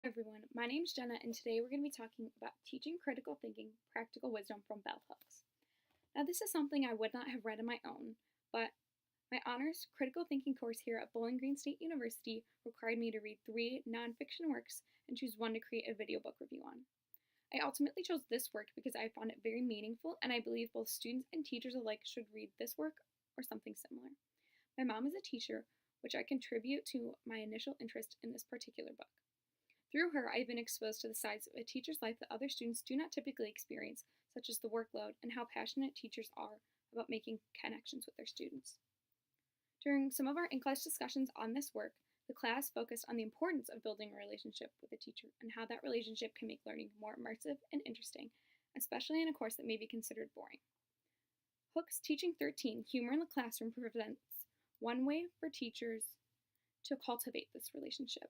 Everyone, my name's Jenna, and today we're going to be talking about teaching critical thinking, practical wisdom from Bell Hooks. Now, this is something I would not have read on my own, but my honors critical thinking course here at Bowling Green State University required me to read 3 nonfiction works and choose one to create a video book review on. I ultimately chose this work because I found it very meaningful, and I believe both students and teachers alike should read this work or something similar. My mom is a teacher, which I contribute to my initial interest in this particular book. Through her, I've been exposed to the sides of a teacher's life that other students do not typically experience, such as the workload and how passionate teachers are about making connections with their students. During some of our in-class discussions on this work, the class focused on the importance of building a relationship with a teacher and how that relationship can make learning more immersive and interesting, especially in a course that may be considered boring. Hook's Teaching 13, Humor in the Classroom, presents one way for teachers to cultivate this relationship.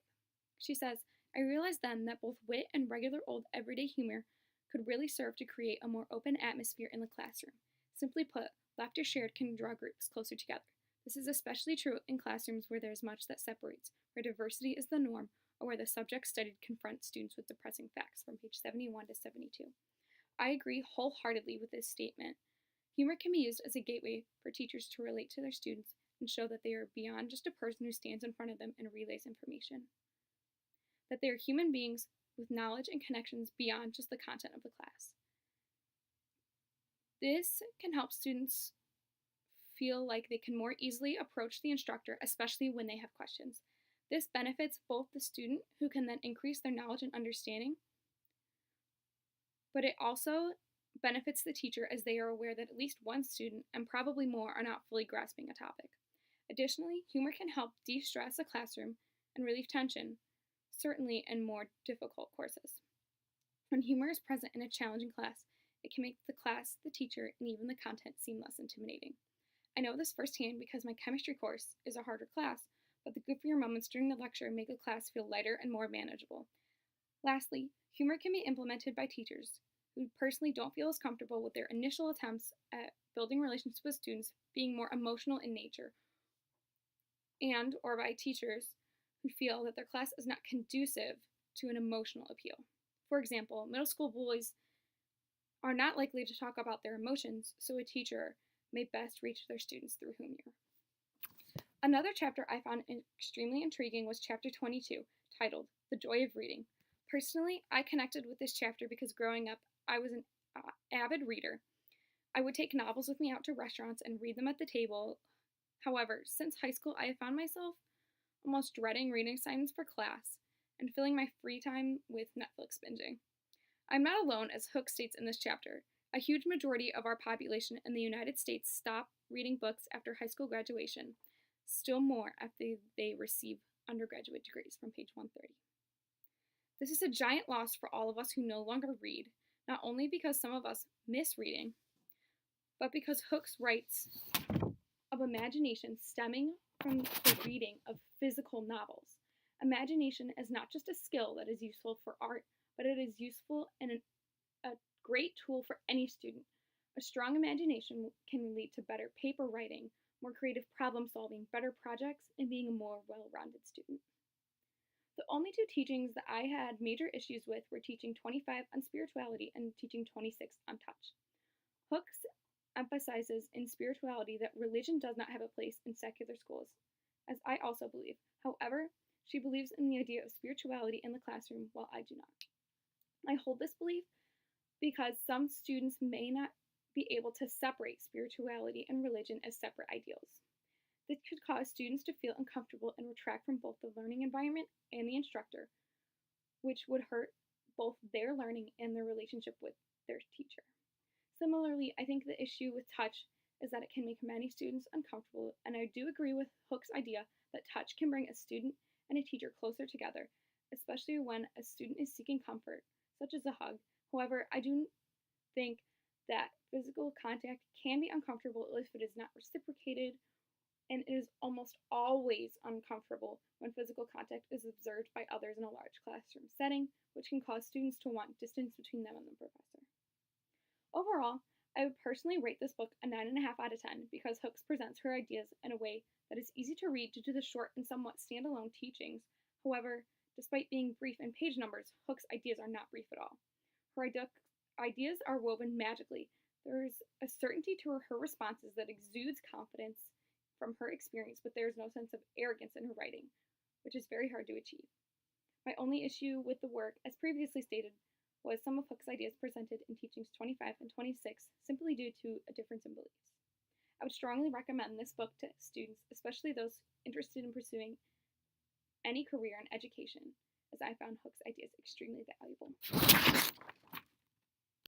She says, I realized then that both wit and regular old everyday humor could really serve to create a more open atmosphere in the classroom. Simply put, laughter shared can draw groups closer together. This is especially true in classrooms where there is much that separates, where diversity is the norm, or where the subject studied confronts students with depressing facts, from page 71 to 72. I agree wholeheartedly with this statement. Humor can be used as a gateway for teachers to relate to their students and show that they are beyond just a person who stands in front of them and relays information. That they are human beings with knowledge and connections beyond just the content of the class. This can help students feel like they can more easily approach the instructor, especially when they have questions. This benefits both the student, who can then increase their knowledge and understanding, but it also benefits the teacher as they are aware that at least one student, and probably more, are not fully grasping a topic. Additionally, humor can help de-stress a classroom and relieve tension, certainly in more difficult courses. When humor is present in a challenging class, it can make the class, the teacher, and even the content seem less intimidating. I know this firsthand because my chemistry course is a harder class, but the goofier moments during the lecture make a class feel lighter and more manageable. Lastly, humor can be implemented by teachers who personally don't feel as comfortable with their initial attempts at building relationships with students being more emotional in nature, and or by teachers who feel that their class is not conducive to an emotional appeal. For example, middle school boys are not likely to talk about their emotions, so a teacher may best reach their students through humor. Another chapter I found extremely intriguing was chapter 22, titled The Joy of Reading. Personally, I connected with this chapter because growing up, I was an avid reader. I would take novels with me out to restaurants and read them at the table. However, since high school, I have found myself almost dreading reading assignments for class and filling my free time with Netflix binging. I'm not alone, as Hook states in this chapter. A huge majority of our population in the United States stop reading books after high school graduation, still more after they receive undergraduate degrees, from page 130. This is a giant loss for all of us who no longer read, not only because some of us miss reading, but because Hook's writes of imagination stemming from the reading of physical novels. Imagination is not just a skill that is useful for art, but it is useful and a great tool for any student. A strong imagination can lead to better paper writing, more creative problem solving, better projects, and being a more well-rounded student. The only two teachings that I had major issues with were teaching 25 on spirituality and teaching 26 on touch. Hooks emphasizes in spirituality that religion does not have a place in secular schools, as I also believe. However, she believes in the idea of spirituality in the classroom, while I do not. I hold this belief because some students may not be able to separate spirituality and religion as separate ideals. This could cause students to feel uncomfortable and retract from both the learning environment and the instructor, which would hurt both their learning and their relationship with their teacher. Similarly, I think the issue with touch is that it can make many students uncomfortable, and I do agree with Hook's idea that touch can bring a student and a teacher closer together, especially when a student is seeking comfort, such as a hug. However, I do think that physical contact can be uncomfortable if it is not reciprocated, and it is almost always uncomfortable when physical contact is observed by others in a large classroom setting, which can cause students to want distance between them and the professor. Overall, I would personally rate this book a 9.5 out of 10 because Hooks presents her ideas in a way that is easy to read due to the short and somewhat standalone teachings. However, Despite being brief in page numbers, Hook's ideas are not brief at all. Her ideas are woven magically. There's a certainty to her responses that exudes confidence from her experience, but there is no sense of arrogance in her writing, which is very hard to achieve. My only issue with the work, as previously stated, was some of Hook's ideas presented in Teachings 25 and 26 simply due to a difference in beliefs. I would strongly recommend this book to students, especially those interested in pursuing any career in education, as I found Hook's ideas extremely valuable.